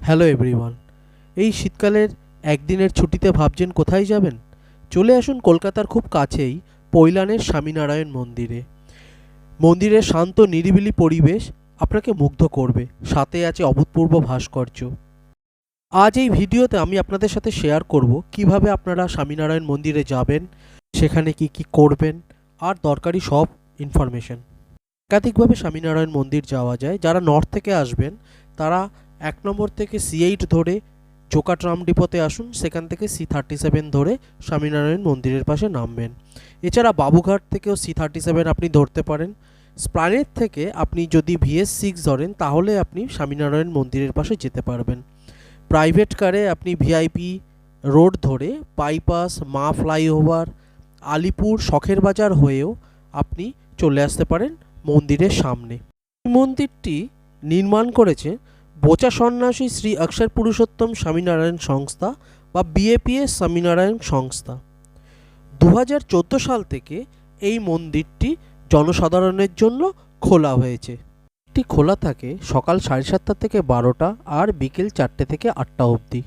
Hello everyone. এই শীতকালের একদিনের ছুটিতে ভাবছেন কোথায় যাবেন? চলে আসুন কলকাতার খুব কাছেই পৈলানের স্বামীনারায়ণ মন্দিরে। মন্দিরের শান্ত নিরিবিলি পরিবেশ আপনাকে মুগ্ধ করবে, সাথে আছে অভূতপূর্ব ভাস্কর্য। আজ এই ভিডিওতে আমি আপনাদের সাথে শেয়ার করব কিভাবে আপনারা স্বামীনারায়ণ মন্দিরে যাবেন, সেখানে কি কি করবেন, আর দরকারি সব ইনফরমেশন। একাধিকভাবে স্বামীনারায়ণ মন্দির যাওয়া যায়। যারা নর্থ থেকে আসবেন তারা 1 নম্বর থেকে C8 ধরে জোকা ট্রাম ডিপোতে আসুন, সেখান থেকে C37 ধরে স্বামীনারায়ণ মন্দিরের পাশে নামবেন। এছাড়া বাবুঘাট থেকেও C37 আপনি ধরতে পারেন। স্প্লানেড থেকে আপনি যদি VS6 ধরেন তাহলে আপনি স্বামীনারায়ণ মন্দিরের পাশে যেতে পারবেন। প্রাইভেট কারে আপনি VIP রোড ধরে বাইপাস, মা ফ্লাইওভার, আলিপুর, শখের বাজার হয়েও আপনি চলে আসতে পারেন মন্দিরের সামনে। এই মন্দিরটি নির্মাণ করেছে বোচা সন্ন্যাসী শ্রী অক্ষর পুরুষোত্তম স্বামীনারায়ণ সংস্থা বা BAPS স্বামীনারায়ণ সংস্থা। 2014 সাল থেকে এই মন্দিরটি জনসাধারণের জন্য খোলা হয়েছে। এটি খোলা থাকে সকাল 7:30 থেকে 12টা আর বিকেল 4টে থেকে 8টা অবধি।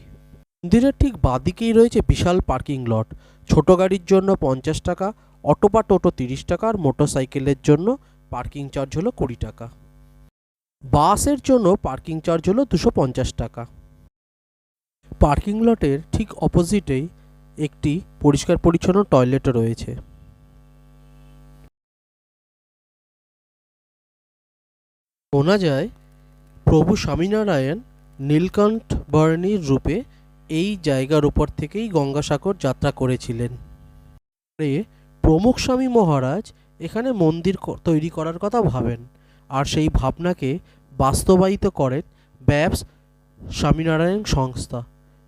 মন্দিরের ঠিক বাঁদিকেই রয়েছে বিশাল পার্কিং লট। ছোট গাড়ির জন্য 50 টাকা, অটো বা টোটো 30 টাকা, আর মোটরসাইকেলের জন্য পার্কিং চার্জ হলো 20 টাকা। বাসের জন্য পার্কিং চার্জ হলো 250 টাকা। পার্কিং লটের ঠিক অপোজিটেই একটি পরিষ্কার পরিচ্ছন্ন টয়লেটও রয়েছে। শোনা যায় প্রভু স্বামীনারায়ণ নীলকণ্ঠ বর্ণীর রূপে এই জায়গার উপর থেকেই গঙ্গাসাগর যাত্রা করেছিলেন। প্রমুখ স্বামী মহারাজ এখানে মন্দির তৈরি করার কথা ভাবেন, আর সেই ভাবনাকে বাস্তবায়িত করেন BAPS স্বামীনারায়ণ সংস্থা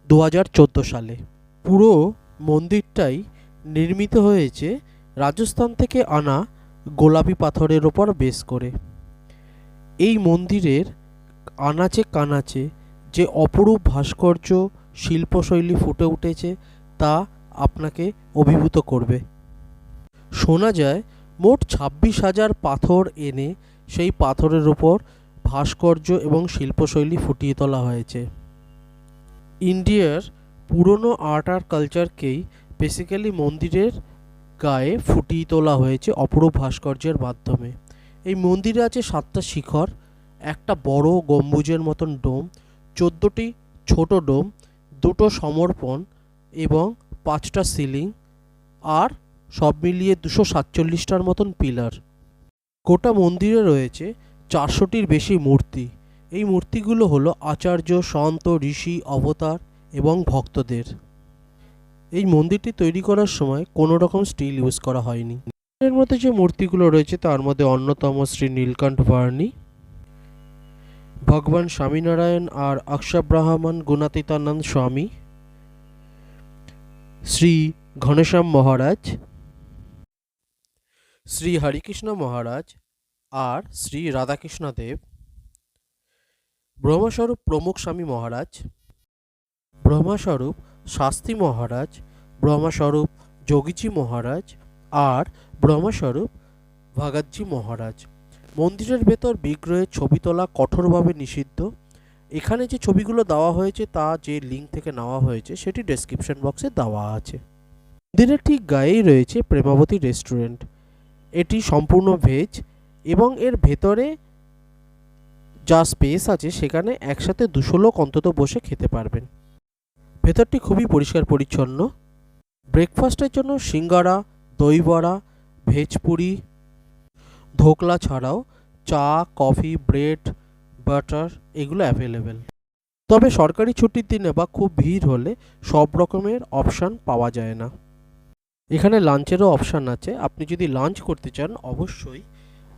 2014 সালে। পুরো মন্দিরটাই নির্মিত হয়েছে রাজস্থান থেকে আনা গোলাপি পাথরের ওপর বেস করে। এই মন্দিরের আনাচে কানাচে যে অপরূপ ভাস্কর্য শিল্পশৈলী ফুটে উঠেছে তা আপনাকে অভিভূত করবে। শোনা যায় মোট 26,000 পাথর এনে সেই পাথরের উপর ভাস্কর্য এবং শিল্পশৈলী ফুটিয়ে তোলা হয়েছে। ইন্ডিয়ার পুরনো আর্ট আর কালচারকেই বেসিক্যালি মন্দিরের গায়ে ফুটিয়ে তোলা হয়েছে অপরূপ ভাস্কর্যের মাধ্যমে। এই মন্দিরে আছে 7টা শিখর, একটা বড় গম্বুজের মতন ডোম, 14টি ছোট ডোম, 2টো সমর্পণ এবং 5টা সিলিং, আর সব মিলিয়ে 247টার মতন পিলার। গোটা মন্দিরে রয়েছে 400টির বেশি মূর্তি। এই মূর্তিগুলো হলো আচার্য, সন্ত, ঋষি, অবতার এবং ভক্তদের। এই মন্দিরটি তৈরি করার সময় কোনো রকম স্টিল ইউজ করা হয়নি। এর মধ্যে যে মূর্তিগুলো রয়েছে তার মধ্যে অন্যতম শ্রী নীলকণ্ঠ বার্নি, ভগবান স্বামীনারায়ণ আর অক্ষব্রাহ্মণ গুণাতীতানন্দ স্বামী, শ্রী ঘনশ্যাম মহারাজ, শ্রী হরিকৃষ্ণ মহারাজ আর শ্রী রাধাকৃষ্ণ দেব, ব্রহ্মস্বরূপ প্রমুখ স্বামী মহারাজ, ব্রহ্মস্বরূপ শাস্ত্রী মহারাজ, ব্রহ্মস্বরূপ যোগীজি মহারাজ আর ব্রহ্মস্বরূপ ভগতজি মহারাজ। মন্দিরের ভেতর বিগ্রহের ছবি তোলা কঠোরভাবে নিষিদ্ধ। এখানে যে ছবিগুলো দেওয়া হয়েছে তা যে লিঙ্ক থেকে নেওয়া হয়েছে সেটি ডেসক্রিপশন বক্সে দেওয়া আছে। মন্দিরের ঠিক গায়েই রয়েছে প্রেমাবতী রেস্টুরেন্ট। এটি সম্পূর্ণ ভেজ এবং এর ভেতরে যা স্পেস আছে সেখানে একসাথে 200 লোক অন্তত বসে খেতে পারবেন। ভেতরটি খুবই পরিষ্কার পরিচ্ছন্ন। ব্রেকফাস্টের জন্য সিঙ্গারা, দই বড়া, ভেজ পুরি, ধোকলা ছাড়াও চা, কফি, ব্রেড, বাটার এগুলো অ্যাভেলেবেল। তবে সরকারি ছুটির দিনে বা খুব ভিড় হলে সব রকমের অপশান পাওয়া যায় না। এখানে লাঞ্চেরও অপশান আছে। আপনি যদি লাঞ্চ করতে চান অবশ্যই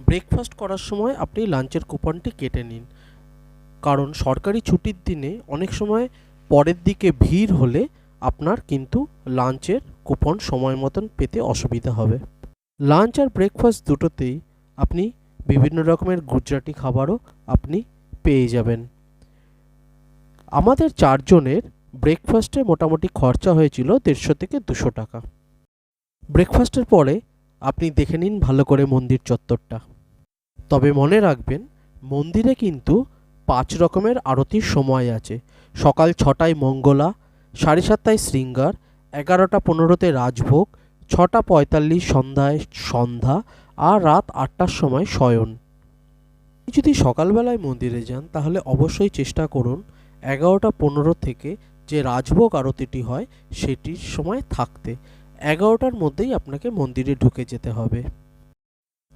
ব্রেকফাস্ট করার সময় আপনি লাঞ্চের কুপনটি কেটে নিন, কারণ সরকারি ছুটির দিনে অনেক সময় পরের দিকে ভিড় হলে আপনার কিন্তু লাঞ্চের কুপন সময় মতন পেতে অসুবিধা হবে। লাঞ্চ আর ব্রেকফাস্ট দুটোতেই আপনি বিভিন্ন রকমের গুজরাটি খাবারও আপনি পেয়ে যাবেন। আমাদের 4 জনের ব্রেকফাস্টে মোটামুটি খরচা হয়েছিল 150 থেকে 200 টাকা। ব্রেকফাস্টের পরে আপনি দেখে নিন ভালো করে মন্দির চত্বরটা। তবে মনে রাখবেন মন্দিরে কিন্তু 5 রকমের আরতির সময় আছে। সকাল 6টায় মঙ্গলা, 7:30টায় শৃঙ্গার, 11:15তে রাজভোগ, 6:45 সন্ধ্যায় সন্ধ্যা আর রাত 8টার সময় শয়ন। যদি সকালবেলায় মন্দিরে যান তাহলে অবশ্যই চেষ্টা করুন 11:15 থেকে যে রাজভোগ আরতিটি হয় সেটির সময় থাকতে। 11টার মধ্যেই আপনাকে মন্দিরে ঢুকে যেতে হবে।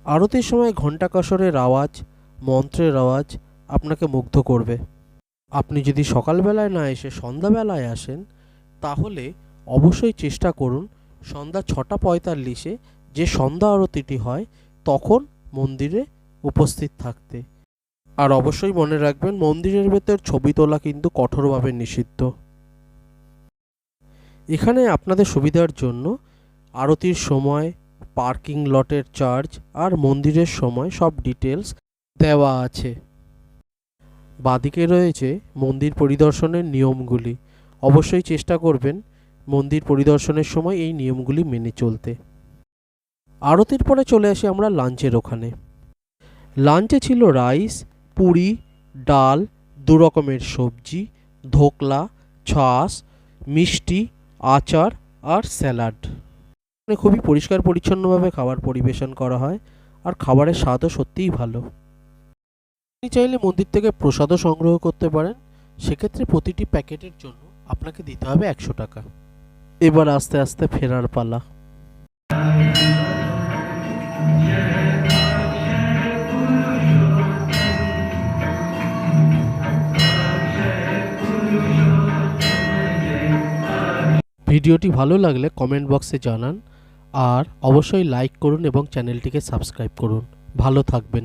আরতির সময় ঘণ্টা কাসরের আওয়াজ, মন্ত্রের আওয়াজ আপনাকে মুগ্ধ করবে। আপনি যদি সকালবেলায় না এসে সন্ধ্যাবেলায় আসেন তাহলে অবশ্যই চেষ্টা করুন সন্ধ্যা 6:45-এ যে সন্ধ্যা আরতিটি হয় তখন মন্দিরে উপস্থিত থাকতে। আর অবশ্যই মনে রাখবেন মন্দিরের ভেতর ছবি তোলা কিন্তু কঠোরভাবে নিষিদ্ধ। এখানে আপনাদের সুবিধার জন্য আরতির সময়, পার্কিং লটের চার্জ আর মন্দিরের সময় সব ডিটেলস দেওয়া আছে। বাদিকে রয়েছে মন্দির পরিদর্শনের নিয়মগুলি। অবশ্যই চেষ্টা করবেন মন্দির পরিদর্শনের সময় এই নিয়মগুলি মেনে চলতে। আরতির পরে চলে আসি আমরা লাঞ্চের ওখানে। লাঞ্চে ছিল রাইস, পুরি, ডাল, 2 রকমের সবজি, ধোকলা, ছাস, মিষ্টি, আচার আর স্যালাড। এখানে খুবই পরিষ্কার পরিচ্ছন্নভাবে খাবার পরিবেশন করা হয় আর খাবারের স্বাদও সত্যিই ভালো। আপনি চাইলে মন্দির থেকে প্রসাদও সংগ্রহ করতে পারেন, সেক্ষেত্রে প্রতিটি প্যাকেটের জন্য আপনাকে দিতে হবে 100 টাকা। এবার আস্তে আস্তে ফেরার পালা। ভিডিওটি ভালো লাগলে কমেন্ট বক্সে জানান আর অবশ্যই লাইক করুন এবং চ্যানেলটিকে সাবস্ক্রাইব করুন। ভালো থাকবেন।